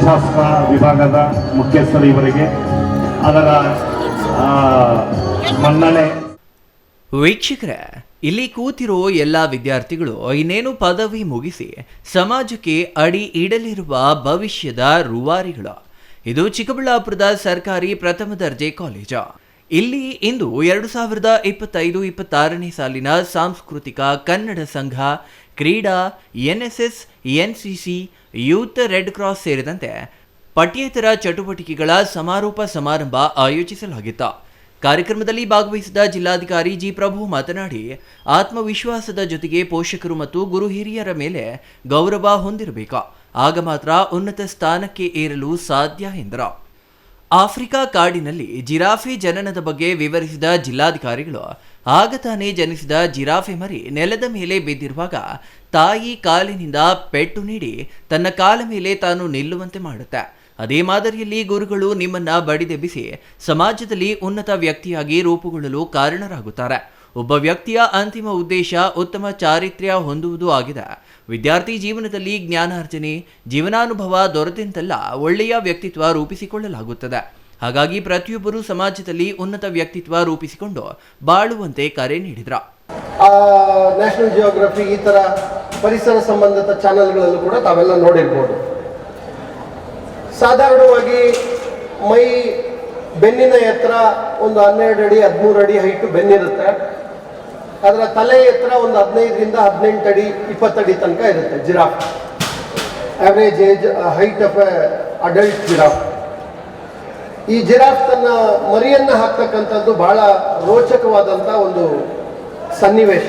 ಭೂಮಿಶಾಸ್ತ್ರ ವಿಭಾಗದ ಮುಖ್ಯಸ್ಥರು ಇವರಿಗೆ ಅದರ ಮನ್ನಣೆ. ವೀಕ್ಷಕರೇ, ಇಲ್ಲಿ ಕೂತಿರೋ ಎಲ್ಲ ವಿದ್ಯಾರ್ಥಿಗಳು ಇನ್ನೇನು ಪದವಿ ಮುಗಿಸಿ ಸಮಾಜಕ್ಕೆ ಅಡಿ ಇಡಲಿರುವ ಭವಿಷ್ಯದ ರೂವಾರಿಗಳು. ಇದು ಚಿಕ್ಕಬಳ್ಳಾಪುರದ ಸರ್ಕಾರಿ ಪ್ರಥಮ ದರ್ಜೆ ಕಾಲೇಜು. ಇಲ್ಲಿ ಇಂದು 2025-26ನೇ ಸಾಲಿನ ಸಾಂಸ್ಕೃತಿಕ ಕನ್ನಡ ಸಂಘ, ಕ್ರೀಡಾ, NSS, NCC, youth red cross ಸೇರಿದಂತೆ ಪಠ್ಯೇತರ ಚಟುವಟಿಕೆಗಳ ಸಮಾರೋಪ ಸಮಾರಂಭ ಆಯೋಜಿಸಲಾಗಿತ್ತು. ಕಾರ್ಯಕ್ರಮದಲ್ಲಿ ಭಾಗವಹಿಸಿದ ಜಿಲ್ಲಾಧಿಕಾರಿ ಜಿ ಪ್ರಭು ಮಾತನಾಡಿ, ಆತ್ಮವಿಶ್ವಾಸದ ಜೊತೆಗೆ ಪೋಷಕರು ಮತ್ತು ಗುರು ಹಿರಿಯರ ಮೇಲೆ ಗೌರವ ಹೊಂದಿರಬೇಕು, ಆಗ ಮಾತ್ರ ಉನ್ನತ ಸ್ಥಾನಕ್ಕೆ ಏರಲು ಸಾಧ್ಯ ಎಂದರು. ಆಫ್ರಿಕಾ ಕಾಡಿನಲ್ಲಿ ಜಿರಾಫೆ ಜನನದ ಬಗ್ಗೆ ವಿವರಿಸಿದ ಜಿಲ್ಲಾಧಿಕಾರಿಗಳು, ಆಗ ತಾನೇ ಜನಿಸಿದ ಜಿರಾಫೆ ಮರಿ ನೆಲದ ಮೇಲೆ ಬಿದ್ದಿರುವಾಗ ತಾಯಿ ಕಾಲಿನಿಂದ ಪೆಟ್ಟು ನೀಡಿ ತನ್ನ ಕಾಲ ಮೇಲೆ ತಾನು ನಿಲ್ಲುವಂತೆ ಮಾಡುತ್ತೆ. ಅದೇ ಮಾದರಿಯಲ್ಲಿ ಗುರುಗಳು ನಿಮ್ಮನ್ನ ಬಡಿದೆಬ್ಬಿಸಿ ಸಮಾಜದಲ್ಲಿ ಉನ್ನತ ವ್ಯಕ್ತಿಯಾಗಿ ರೂಪುಗೊಳ್ಳಲು ಕಾರಣರಾಗುತ್ತಾರೆ. ಒಬ್ಬ ವ್ಯಕ್ತಿಯ ಅಂತಿಮ ಉದ್ದೇಶ ಉತ್ತಮ ಚಾರಿತ್ರ್ಯ ಹೊಂದುವುದು ಆಗಿದೆ. ವಿದ್ಯಾರ್ಥಿ ಜೀವನದಲ್ಲಿ ಜ್ಞಾನಾರ್ಜನೆ, ಜೀವನಾನುಭವ ದೊರೆತಂತೆಲ್ಲ ಒಳ್ಳೆಯ ವ್ಯಕ್ತಿತ್ವ ರೂಪಿಸಿಕೊಳ್ಳಲಾಗುತ್ತದೆ. ಹಾಗಾಗಿ ಪ್ರತಿಯೊಬ್ಬರೂ ಸಮಾಜದಲ್ಲಿ ಉನ್ನತ ವ್ಯಕ್ತಿತ್ವ ರೂಪಿಸಿಕೊಂಡು ಬಾಳುವಂತೆ ಕರೆ ನೀಡಿದ್ರು. ನ್ಯಾಷನಲ್ ಜಿಯೋಗ್ರಫಿ ಈ ತರ ಪರಿಸರ ಸಂಬಂಧಿತ ಚಾನೆಲ್ಗಳಲ್ಲೂ ಕೂಡ ತಾವೆಲ್ಲ ನೋಡಿರ್ಬೋದು. ಸಾಧಾರಣವಾಗಿ ಮೈ ಬೆನ್ನಿನ ಎತ್ತರ ಒಂದು 12 ಅಡಿ 13 ಅಡಿ ಹೈಟು ಬೆನ್ನಿರುತ್ತೆ. ಅದರ ತಲೆ ಎತ್ತರ ಒಂದು 15ರಿಂದ 18 ಅಡಿ 20 ಅಡಿ ತನಕ ಇರುತ್ತೆ. Giraffe average age height of adult giraffe. ಈ ಜಿರಾಫ್ ತನ್ನ ಮರಿಯನ್ನು ಹಾಕ್ತಕ್ಕಂಥದ್ದು ಬಹಳ ರೋಚಕವಾದಂಥ ಒಂದು ಸನ್ನಿವೇಶ.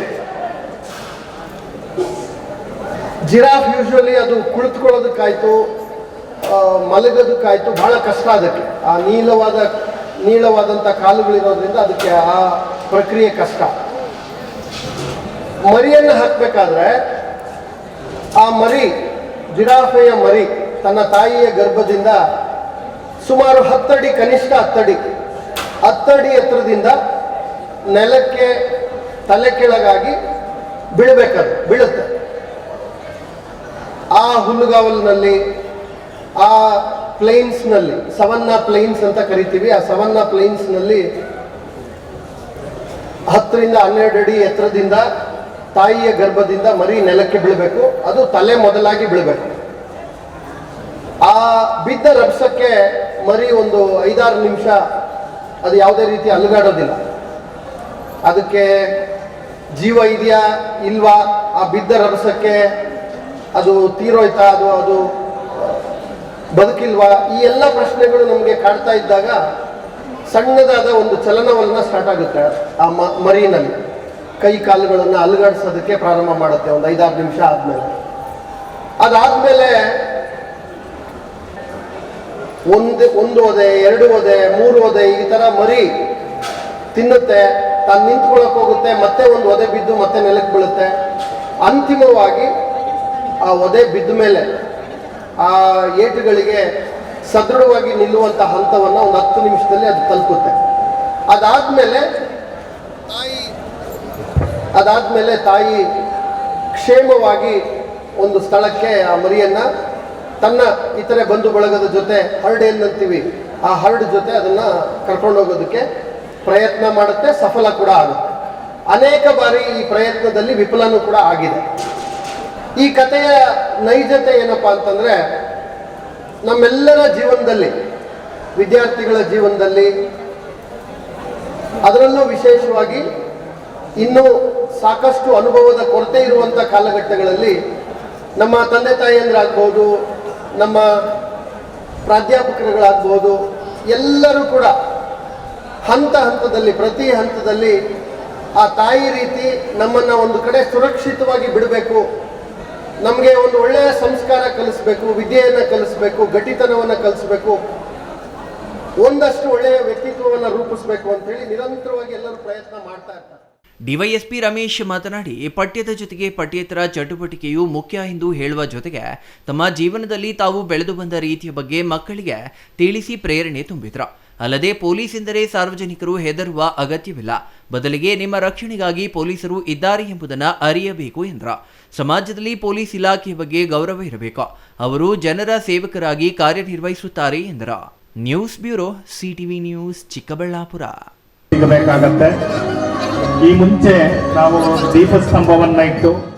ಜಿರಾಫ್ ಯೂಶುವಲಿ ಅದು ಕುಳಿತುಕೊಳ್ಳೋದಕ್ಕಾಯ್ತು, ಮಲಗೋದಕ್ಕಾಯ್ತು ಬಹಳ ಕಷ್ಟ. ಅದಕ್ಕೆ ಆ ನೀಳವಾದಂಥ ಕಾಲುಗಳಿರೋದ್ರಿಂದ ಅದಕ್ಕೆ ಆ ಪ್ರಕ್ರಿಯೆ ಕಷ್ಟ. ಮರಿಯನ್ನು ಹಾಕಬೇಕಾದ್ರೆ ಆ ಮರಿ, ಜಿರಾಫೆಯ ಮರಿ ತನ್ನ ತಾಯಿಯ ಗರ್ಭದಿಂದ ಸುಮಾರು 10 ಅಡಿ, ಕನಿಷ್ಠ 10 ಅಡಿ ಎತ್ತರದಿಂದ ನೆಲಕ್ಕೆ ತಲೆ ಕೆಳಗಾಗಿ ಬೀಳುತ್ತೆ. ಆ ಹುಲ್ಲುಗಾವಲಿನಲ್ಲಿ, ಆ ಪ್ಲೇನ್ಸ್ನಲ್ಲಿ, ಸವನ್ನಾ ಪ್ಲೇನ್ಸ್ ಅಂತ ಕರಿತೀವಿ, ಆ ಸವನ್ನಾ ಪ್ಲೇನ್ಸ್ನಲ್ಲಿ 10ರಿಂದ 12 ಅಡಿ ಎತ್ತರದಿಂದ ತಾಯಿಯ ಗರ್ಭದಿಂದ ಮರಿ ನೆಲಕ್ಕೆ ಬೀಳಬೇಕು. ಅದು ತಲೆ ಮೊದಲಾಗಿ ಬೀಳಬೇಕು. ಆ ಬಿದ್ದ ರಭಸಕ್ಕೆ ಮರಿ ಒಂದು 5-6 ನಿಮಿಷ ಅದು ಯಾವುದೇ ರೀತಿ ಅಲುಗಾಡೋದಿಲ್ಲ. ಅದಕ್ಕೆ ಜೀವ ಇದೆಯಾ ಇಲ್ವಾ, ಆ ಬಿದ್ದ ರಭಸಕ್ಕೆ ಅದು ತೀರೋಯ್ತಾ, ಅದು ಬದುಕಿಲ್ವಾ, ಈ ಎಲ್ಲ ಪ್ರಶ್ನೆಗಳು ನಮಗೆ ಕಾಡ್ತಾ ಇದ್ದಾಗ ಸಣ್ಣದಾದ ಒಂದು ಚಲನವಲನ ಸ್ಟಾರ್ಟ್ ಆಗುತ್ತೆ. ಆ ಮರಿನಲ್ಲಿ ಕೈ ಕಾಲುಗಳನ್ನು ಅಲುಗಾಡಿಸೋದಕ್ಕೆ ಪ್ರಾರಂಭ ಮಾಡುತ್ತೆ ಒಂದು 5-6 ನಿಮಿಷ ಆದಮೇಲೆ. ಅದಾದಮೇಲೆ ಒಂದು ಒದೆ, 2 ಒದೆ, 3 ಒದೆ ಈ ಥರ ಮರಿ ತಿನ್ನುತ್ತೆ. ತಾನು ನಿಂತ್ಕೊಳ್ಳೋಕೆ ಹೋಗುತ್ತೆ, ಮತ್ತೆ ಒಂದು ಒದೆ ಬಿದ್ದು ಮತ್ತೆ ನೆಲಕ್ಕೆ ಬೀಳುತ್ತೆ. ಅಂತಿಮವಾಗಿ ಆ ಒದೆ ಬಿದ್ದ ಮೇಲೆ ಆ ಏಟುಗಳಿಗೆ ಸದೃಢವಾಗಿ ನಿಲ್ಲುವಂಥ ಹಂತವನ್ನು ಒಂದು 10 ನಿಮಿಷದಲ್ಲಿ ಅದು ತಲುಪುತ್ತೆ. ಅದಾದ್ಮೇಲೆ ತಾಯಿ ಕ್ಷೇಮವಾಗಿ ಒಂದು ಸ್ಥಳಕ್ಕೆ ಆ ಮರಿಯನ್ನ ತನ್ನ ಇತರೆ ಬಂಧು ಬಳಗದ ಜೊತೆ, ಹರ್ಡ್ ಏನಂತೀವಿ, ಆ ಹರ್ಡ್ ಜೊತೆ ಅದನ್ನ ಕರ್ಕೊಂಡು ಹೋಗೋದಕ್ಕೆ ಪ್ರಯತ್ನ ಮಾಡುತ್ತೆ. ಸಫಲ ಕೂಡ ಆಗುತ್ತೆ. ಅನೇಕ ಬಾರಿ ಈ ಪ್ರಯತ್ನದಲ್ಲಿ ವಿಫಲನೂ ಕೂಡ ಆಗಿದೆ. ಈ ಕಥೆಯ ನೈಜತೆ ಏನಪ್ಪಾ ಅಂತಂದ್ರೆ, ನಮ್ಮೆಲ್ಲರ ಜೀವನದಲ್ಲಿ, ವಿದ್ಯಾರ್ಥಿಗಳ ಜೀವನದಲ್ಲಿ, ಅದರಲ್ಲೂ ವಿಶೇಷವಾಗಿ ಇನ್ನೂ ಸಾಕಷ್ಟು ಅನುಭವದ ಕೊರತೆ ಇರುವಂಥ ಕಾಲಘಟ್ಟಗಳಲ್ಲಿ ನಮ್ಮ ತಂದೆ ತಾಯಿಯಂದ್ರಾಗ್ಬೋದು, ನಮ್ಮ ಪ್ರಾಧ್ಯಾಪಕರುಗಳಾಗ್ಬೋದು, ಎಲ್ಲರೂ ಕೂಡ ಹಂತದಲ್ಲಿ, ಪ್ರತಿ ಹಂತದಲ್ಲಿ ಆ ತಾಯಿ ರೀತಿ ನಮ್ಮನ್ನು ಒಂದು ಕಡೆ ಸುರಕ್ಷಿತವಾಗಿ ಬಿಡಬೇಕು, ನಮಗೆ ಒಂದು ಒಳ್ಳೆಯ ಸಂಸ್ಕಾರ ಕಲಿಸ್ಬೇಕು, ವಿದ್ಯೆಯನ್ನು ಕಲಿಸ್ಬೇಕು, ಗಟ್ಟಿತನವನ್ನು ಕಲಿಸ್ಬೇಕು, ಒಂದಷ್ಟು ಒಳ್ಳೆಯ ವ್ಯಕ್ತಿತ್ವವನ್ನು ರೂಪಿಸಬೇಕು ಅಂತ ಹೇಳಿ ನಿರಂತರವಾಗಿ ಎಲ್ಲರೂ ಪ್ರಯತ್ನ ಮಾಡ್ತಾ ಇರ್ತಾರೆ. ಡಿವೈಎಸ್ಪಿ ರಮೇಶ್ ಮಾತನಾಡಿ, ಪಠ್ಯದ ಜೊತೆಗೆ ಪಠ್ಯೇತರ ಚಟುವಟಿಕೆಯು ಮುಖ್ಯ ಎಂದು ಹೇಳುವ ಜೊತೆಗೆ ತಮ್ಮ ಜೀವನದಲ್ಲಿ ತಾವು ಬೆಳೆದು ಬಂದ ರೀತಿಯ ಬಗ್ಗೆ ಮಕ್ಕಳಿಗೆ ತಿಳಿಸಿ ಪ್ರೇರಣೆ ತುಂಬಿದ್ರು. ಅಲ್ಲದೆ ಪೊಲೀಸ್ ಎಂದರೆ ಸಾರ್ವಜನಿಕರು ಹೆದರುವ ಅಗತ್ಯವಿಲ್ಲ, ಬದಲಿಗೆ ನಿಮ್ಮ ರಕ್ಷಣೆಗಾಗಿ ಪೊಲೀಸರು ಇದ್ದಾರೆ ಎಂಬುದನ್ನು ಅರಿಯಬೇಕು ಎಂದ್ರ. ಸಮಾಜದಲ್ಲಿ ಪೊಲೀಸ್ ಇಲಾಖೆಯ ಬಗ್ಗೆ ಗೌರವ ಇರಬೇಕು, ಅವರು ಜನರ ಸೇವಕರಾಗಿ ಕಾರ್ಯನಿರ್ವಹಿಸುತ್ತಾರೆ ಎಂದರ. News bureau, CTV news, Chikkaballapur. ಸಿಗಬೇಕಾಗತ್ತೆ. ಈ ಮುಂಚೆ ನಾವು ದೀಪಸ್ತಂಭವನ್ನ ಇಟ್ಟು